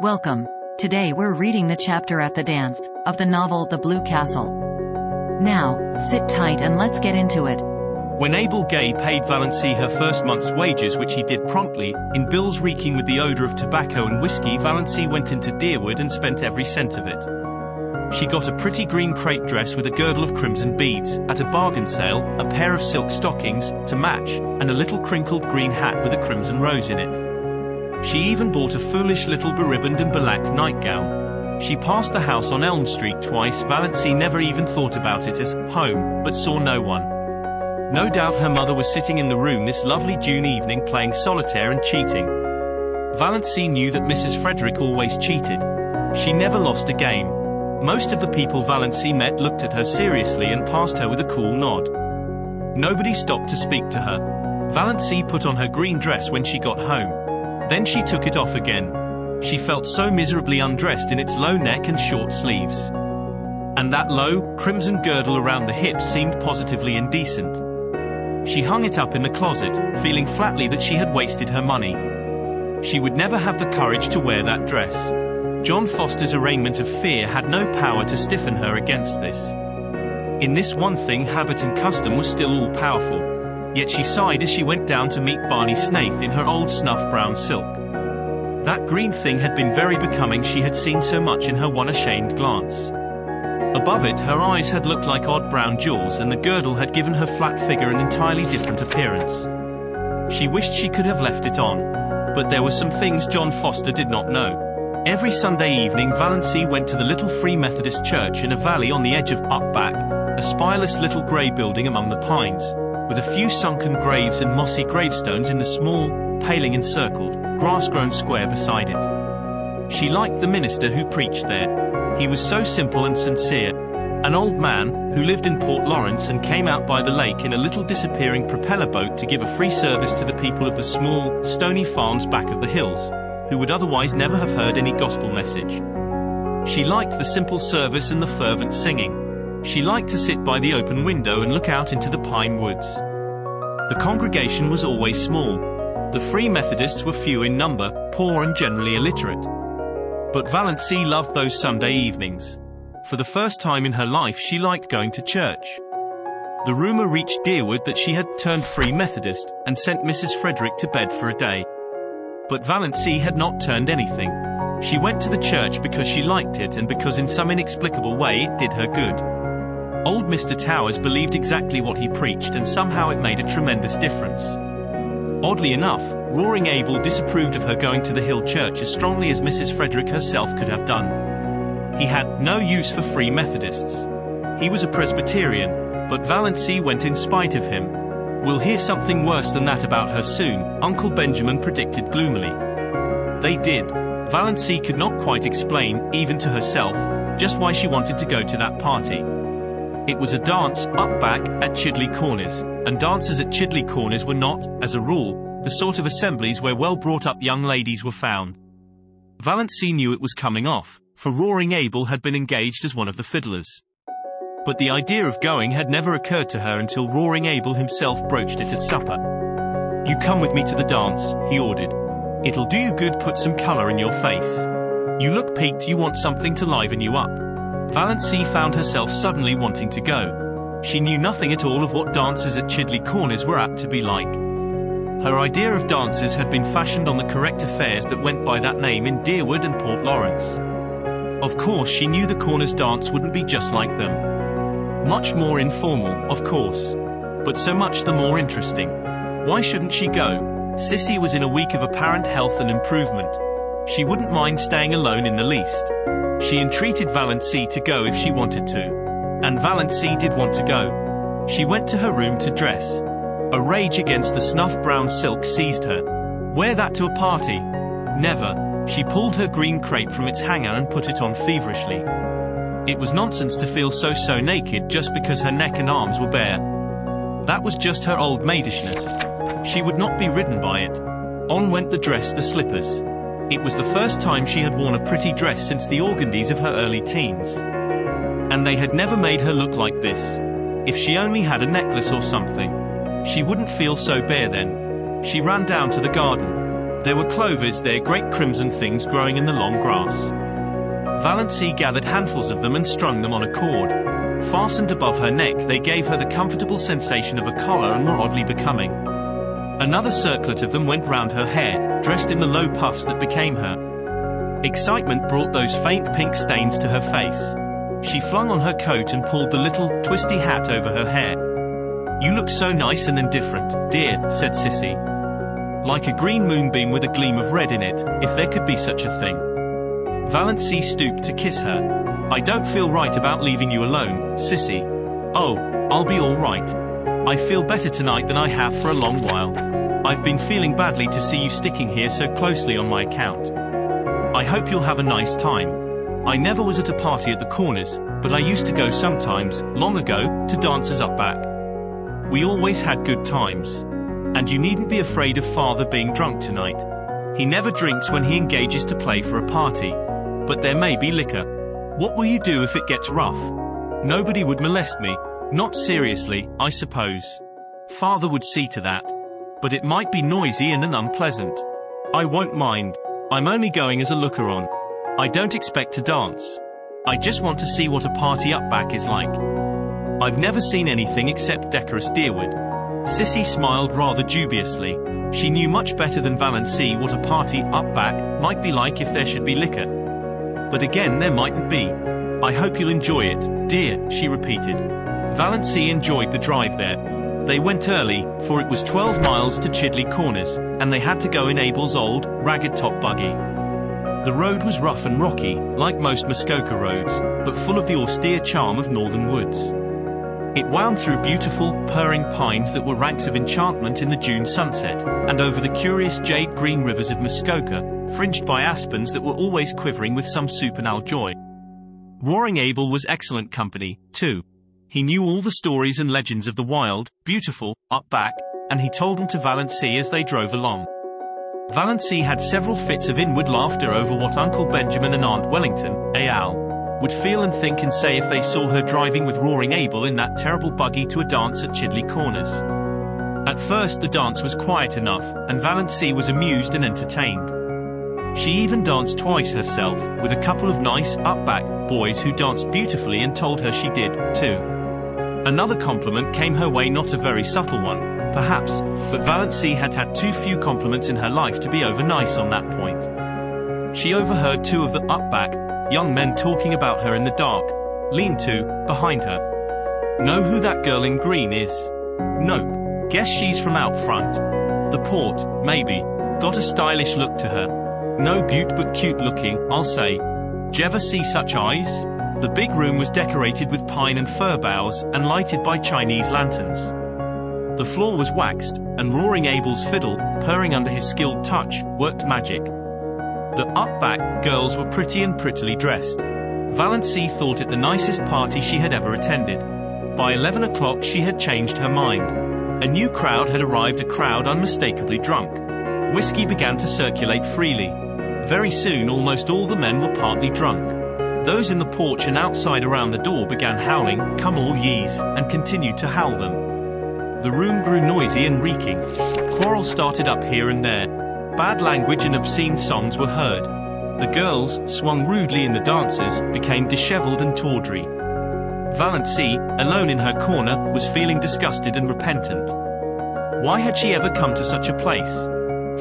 Welcome. Today we're reading the chapter at the dance of the novel The Blue Castle. Now, sit tight and let's get into it. When Abel Gay paid Valency her first month's wages, which he did promptly, in bills reeking with the odor of tobacco and whiskey, Valency went into Deerwood and spent every cent of it. She got a pretty green crepe dress with a girdle of crimson beads, at a bargain sale, a pair of silk stockings, to match, and a little crinkled green hat with a crimson rose in it. She even bought a foolish little beribboned and belacked nightgown. She passed the house on Elm Street twice. Valency never even thought about it as home, but saw no one. No doubt her mother was sitting in the room this lovely June evening playing solitaire and cheating. Valency knew that Mrs. Frederick always cheated. She never lost a game. Most of the people Valency met looked at her seriously and passed her with a cool nod. Nobody stopped to speak to her. Valency put on her green dress when she got home. Then she took it off again. She felt so miserably undressed in its low neck and short sleeves. And that low, crimson girdle around the hips seemed positively indecent. She hung it up in the closet, feeling flatly that she had wasted her money. She would never have the courage to wear that dress. John Foster's arraignment of fear had no power to stiffen her against this. In this one thing habit and custom was still all-powerful. Yet she sighed as she went down to meet Barney Snaith in her old snuff-brown silk. That green thing had been very becoming. She had seen so much in her one ashamed glance. Above it, her eyes had looked like odd brown jewels, and the girdle had given her flat figure an entirely different appearance. She wished she could have left it on. But there were some things John Foster did not know. Every Sunday evening, Valency went to the little Free Methodist church in a valley on the edge of Upback, a spireless little grey building among the pines, with a few sunken graves and mossy gravestones in the small, paling-encircled, grass-grown square beside it. She liked the minister who preached there. He was so simple and sincere. An old man, who lived in Port Lawrence and came out by the lake in a little disappearing propeller boat to give a free service to the people of the small, stony farms back of the hills, who would otherwise never have heard any gospel message. She liked the simple service and the fervent singing. She liked to sit by the open window and look out into the pine woods. The congregation was always small. The Free Methodists were few in number, poor and generally illiterate. But Valency loved those Sunday evenings. For the first time in her life, she liked going to church. The rumor reached Deerwood that she had turned Free Methodist and sent Mrs. Frederick to bed for a day. But Valency had not turned anything. She went to the church because she liked it and because in some inexplicable way it did her good. Old Mr. Towers believed exactly what he preached, and somehow it made a tremendous difference. Oddly enough, Roaring Abel disapproved of her going to the Hill Church as strongly as Mrs. Frederick herself could have done. He had no use for Free Methodists. He was a Presbyterian, but Valency went in spite of him. We'll hear something worse than that about her soon, Uncle Benjamin predicted gloomily. They did. Valency could not quite explain, even to herself, just why she wanted to go to that party. It was a dance, up back, at Chidley Corners, and dances at Chidley Corners were not, as a rule, the sort of assemblies where well-brought-up young ladies were found. Valency knew it was coming off, for Roaring Abel had been engaged as one of the fiddlers. But the idea of going had never occurred to her until Roaring Abel himself broached it at supper. "You come with me to the dance," he ordered. "It'll do you good, put some colour in your face. You look peaked, you want something to liven you up." Valency found herself suddenly wanting to go. She knew nothing at all of what dances at Chidley Corners were apt to be like. Her idea of dances had been fashioned on the correct affairs that went by that name in Deerwood and Port Lawrence. Of course she knew the Corners dance wouldn't be just like them. Much more informal, of course. But so much the more interesting. Why shouldn't she go? Sissy was in a week of apparent health and improvement. She wouldn't mind staying alone in the least. She entreated Valency to go if she wanted to. And Valency did want to go. She went to her room to dress. A rage against the snuff-brown silk seized her. Wear that to a party? Never. She pulled her green crepe from its hanger and put it on feverishly. It was nonsense to feel so naked just because her neck and arms were bare. That was just her old maidishness. She would not be ridden by it. On went the dress, the slippers. It was the first time she had worn a pretty dress since the organdies of her early teens. And they had never made her look like this. If she only had a necklace or something. She wouldn't feel so bare then. She ran down to the garden. There were clovers there, great crimson things growing in the long grass. Valancy gathered handfuls of them and strung them on a cord. Fastened above her neck, they gave her the comfortable sensation of a collar and were oddly becoming. Another circlet of them went round her hair, dressed in the low puffs that became her. Excitement brought those faint pink stains to her face. She flung on her coat and pulled the little, twisty hat over her hair. "You look so nice and indifferent, dear," said Sissy. "Like a green moonbeam with a gleam of red in it, if there could be such a thing." Valancy stooped to kiss her. "I don't feel right about leaving you alone, Sissy." "Oh, I'll be all right. I feel better tonight than I have for a long while. I've been feeling badly to see you sticking here so closely on my account. I hope you'll have a nice time. I never was at a party at the Corners, but I used to go sometimes, long ago, to dances up back. We always had good times. And you needn't be afraid of Father being drunk tonight. He never drinks when he engages to play for a party. But there may be liquor. What will you do if it gets rough? Nobody would molest me. Not seriously, I suppose. Father would see to that. But it might be noisy and unpleasant. I won't mind. I'm only going as a looker-on. I don't expect to dance. I just want to see what a party up back is like. I've never seen anything except decorous Deerwood." Sissy smiled rather dubiously. She knew much better than Valancy what a party up back might be like if there should be liquor. But again, there mightn't be. "I hope you'll enjoy it, dear," she repeated. Valancy enjoyed the drive there. They went early, for it was 12 miles to Chidley Corners, and they had to go in Abel's old, ragged-top buggy. The road was rough and rocky, like most Muskoka roads, but full of the austere charm of northern woods. It wound through beautiful, purring pines that were ranks of enchantment in the June sunset, and over the curious jade-green rivers of Muskoka, fringed by aspens that were always quivering with some supernal joy. Roaring Abel was excellent company, too. He knew all the stories and legends of the wild, beautiful, up back, and he told them to Valancy as they drove along. Valancy had several fits of inward laughter over what Uncle Benjamin and Aunt Wellington, Al, would feel and think and say if they saw her driving with Roaring Abel in that terrible buggy to a dance at Chidley Corners. At first the dance was quiet enough, and Valancy was amused and entertained. She even danced twice herself, with a couple of nice, up-back boys who danced beautifully and told her she did, too. Another compliment came her way, not a very subtle one, perhaps, but Valancy had had too few compliments in her life to be over-nice on that point. She overheard two of the up-back young men talking about her in the dark, lean-to, behind her. "Know who that girl in green is?" "Nope. Guess she's from out front. The port, maybe. Got a stylish look to her. No beaut but cute looking, I'll say. J'ever see such eyes?" The big room was decorated with pine and fir boughs, and lighted by Chinese lanterns. The floor was waxed, and Roaring Abel's fiddle, purring under his skilled touch, worked magic. The up-back girls were pretty and prettily dressed. Valancy thought it the nicest party she had ever attended. By 11 o'clock she had changed her mind. A new crowd had arrived, a crowd unmistakably drunk. Whiskey began to circulate freely. Very soon almost all the men were partly drunk. Those in the porch and outside around the door began howling, "Come all ye's," and continued to howl them. The room grew noisy and reeking. Quarrels started up here and there. Bad language and obscene songs were heard. The girls, swung rudely in the dancers, became disheveled and tawdry. Valancy, alone in her corner, was feeling disgusted and repentant. Why had she ever come to such a place?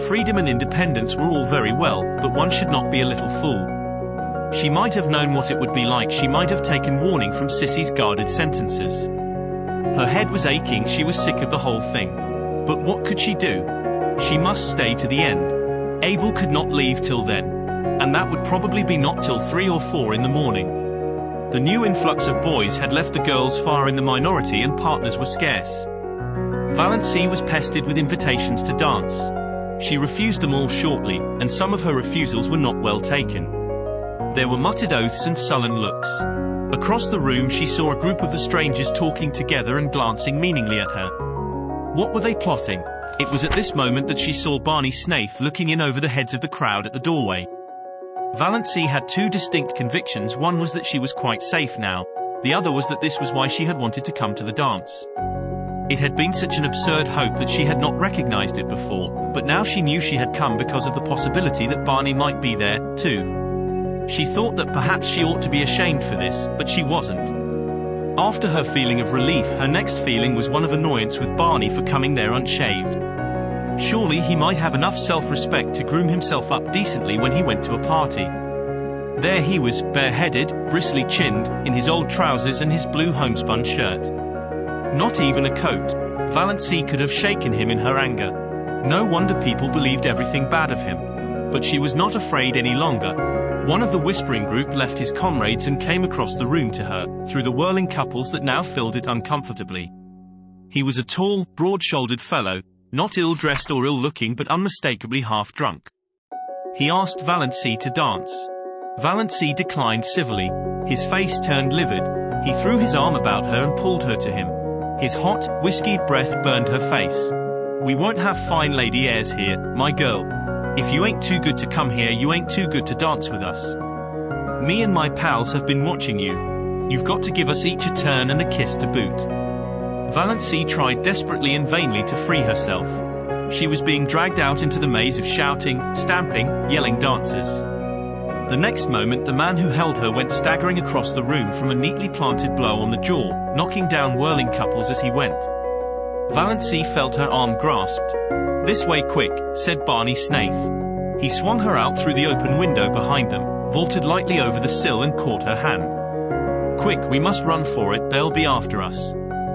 Freedom and independence were all very well, but one should not be a little fool. She might have known what it would be like. She might have taken warning from Sissy's guarded sentences. Her head was aching. She was sick of the whole thing. But what could she do? She must stay to the end. Abel could not leave till then. And that would probably be not till 3 or 4 in the morning. The new influx of boys had left the girls far in the minority and partners were scarce. Valancy was pestered with invitations to dance. She refused them all shortly, and some of her refusals were not well taken. There were muttered oaths and sullen looks. Across the room she saw a group of the strangers talking together and glancing meaningly at her. What were they plotting? It was at this moment that she saw Barney Snaith looking in over the heads of the crowd at the doorway. Valancy had two distinct convictions. One was that she was quite safe now. The other was that this was why she had wanted to come to the dance. It had been such an absurd hope that she had not recognized it before, but now she knew she had come because of the possibility that Barney might be there, too. She thought that perhaps she ought to be ashamed for this, but she wasn't. After her feeling of relief, her next feeling was one of annoyance with Barney for coming there unshaved. Surely he might have enough self-respect to groom himself up decently when he went to a party. There he was, bareheaded, bristly-chinned, in his old trousers and his blue homespun shirt. Not even a coat. Valency could have shaken him in her anger. No wonder people believed everything bad of him. But she was not afraid any longer. One of the whispering group left his comrades and came across the room to her, through the whirling couples that now filled it uncomfortably. He was a tall, broad-shouldered fellow, not ill-dressed or ill-looking but unmistakably half-drunk. He asked Valency to dance. Valency declined civilly. His face turned livid. He threw his arm about her and pulled her to him. His hot, whiskied breath burned her face. "We won't have fine lady airs here, my girl. If you ain't too good to come here, you ain't too good to dance with us. Me and my pals have been watching you. You've got to give us each a turn and a kiss to boot." Valency tried desperately and vainly to free herself. She was being dragged out into the maze of shouting, stamping, yelling dancers. The next moment the man who held her went staggering across the room from a neatly planted blow on the jaw, knocking down whirling couples as he went. Valency felt her arm grasped. "This way quick," said Barney Snaith. He swung her out through the open window behind them, vaulted lightly over the sill and caught her hand. "Quick, we must run for it, they'll be after us."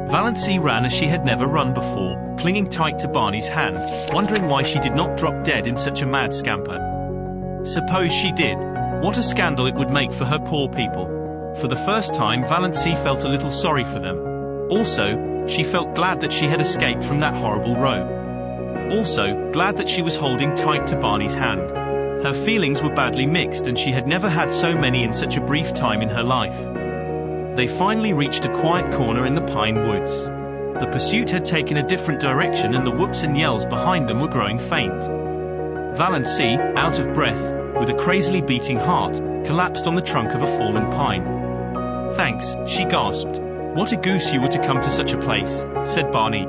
Valency ran as she had never run before, clinging tight to Barney's hand, wondering why she did not drop dead in such a mad scamper. Suppose she did. What a scandal it would make for her poor people. For the first time, Valency felt a little sorry for them. Also, she felt glad that she had escaped from that horrible row. Also, glad that she was holding tight to Barney's hand. Her feelings were badly mixed and she had never had so many in such a brief time in her life. They finally reached a quiet corner in the pine woods. The pursuit had taken a different direction and the whoops and yells behind them were growing faint. Valency, out of breath, with a crazily beating heart, collapsed on the trunk of a fallen pine. "Thanks," she gasped. "What a goose you were to come to such a place," said Barney.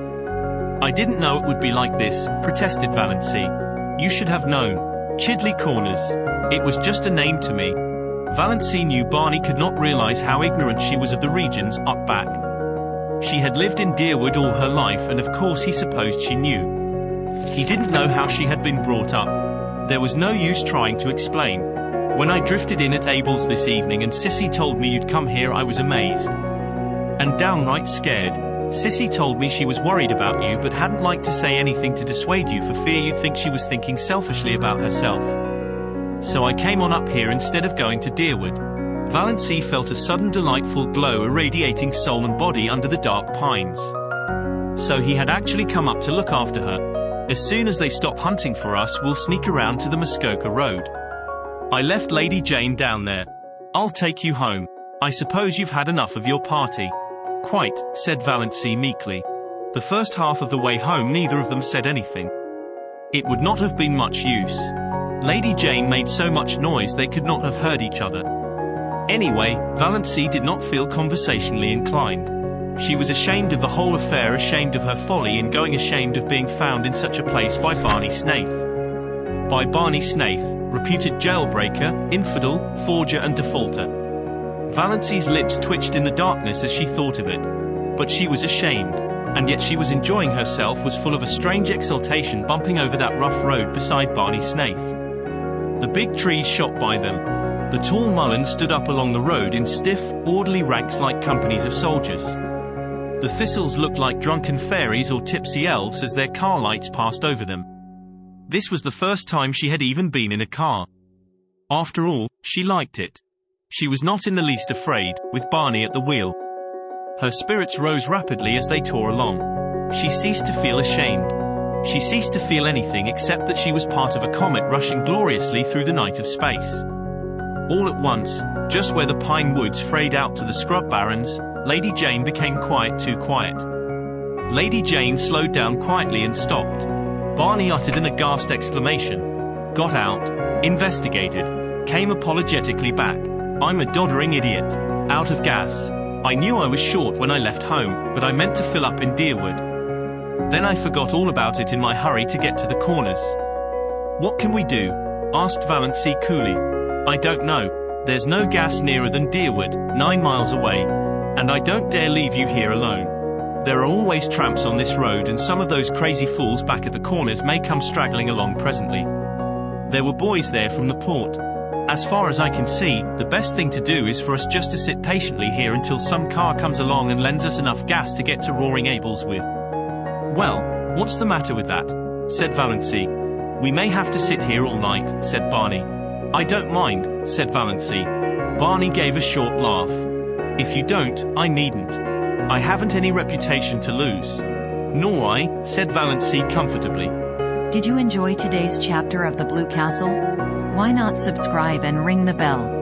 "I didn't know it would be like this," protested Valency. "You should have known. Chidley Corners. It was just a name to me." Valency knew Barney could not realize how ignorant she was of the regions up back. She had lived in Deerwood all her life and of course he supposed she knew. He didn't know how she had been brought up. There was no use trying to explain. "When I drifted in at Abel's this evening and Sissy told me you'd come here, I was amazed. And downright scared. Sissy told me she was worried about you but hadn't liked to say anything to dissuade you for fear you'd think she was thinking selfishly about herself. So I came on up here instead of going to Deerwood." Valency felt a sudden delightful glow irradiating soul and body under the dark pines. So he had actually come up to look after her. "As soon as they stop hunting for us, we'll sneak around to the Muskoka Road. I left Lady Jane down there. I'll take you home. I suppose you've had enough of your party." "Quite," said Valency meekly. The first half of the way home neither of them said anything. It would not have been much use. Lady Jane made so much noise they could not have heard each other. Anyway, Valency did not feel conversationally inclined. She was ashamed of the whole affair, ashamed of her folly in going, ashamed of being found in such a place by Barney Snaith. By Barney Snaith, reputed jailbreaker, infidel, forger and defaulter. Valency's lips twitched in the darkness as she thought of it. But she was ashamed. And yet she was enjoying herself, was full of a strange exultation bumping over that rough road beside Barney Snaith. The big trees shot by them. The tall mulleins stood up along the road in stiff, orderly ranks like companies of soldiers. The thistles looked like drunken fairies or tipsy elves as their car lights passed over them. This was the first time she had even been in a car. After all, she liked it. She was not in the least afraid, with Barney at the wheel. Her spirits rose rapidly as they tore along. She ceased to feel ashamed. She ceased to feel anything except that she was part of a comet rushing gloriously through the night of space. All at once, just where the pine woods frayed out to the scrub barrens, Lady Jane became quiet, too quiet. Lady Jane slowed down quietly and stopped. Barney uttered an aghast exclamation. Got out, investigated, came apologetically back. I'm a doddering idiot. Out of gas. I knew I was short when I left home, but I meant to fill up in Deerwood. Then I forgot all about it in my hurry to get to the corners. What can we do? Asked Valancy coolly. I don't know. There's no gas nearer than Deerwood, 9 miles away. And I don't dare leave you here alone. There are always tramps on this road, and some of those crazy fools back at the corners may come straggling along presently. There were boys there from the port. As far as I can see, the best thing to do is for us just to sit patiently here until some car comes along and lends us enough gas to get to Roaring Abels with. Well, what's the matter with that? Said Valancy. We may have to sit here all night, said Barney. I don't mind, said Valancy. Barney gave a short laugh. If you don't, I needn't. I haven't any reputation to lose. Nor I, said Valancy comfortably. Did you enjoy today's chapter of The Blue Castle? Why not subscribe and ring the bell?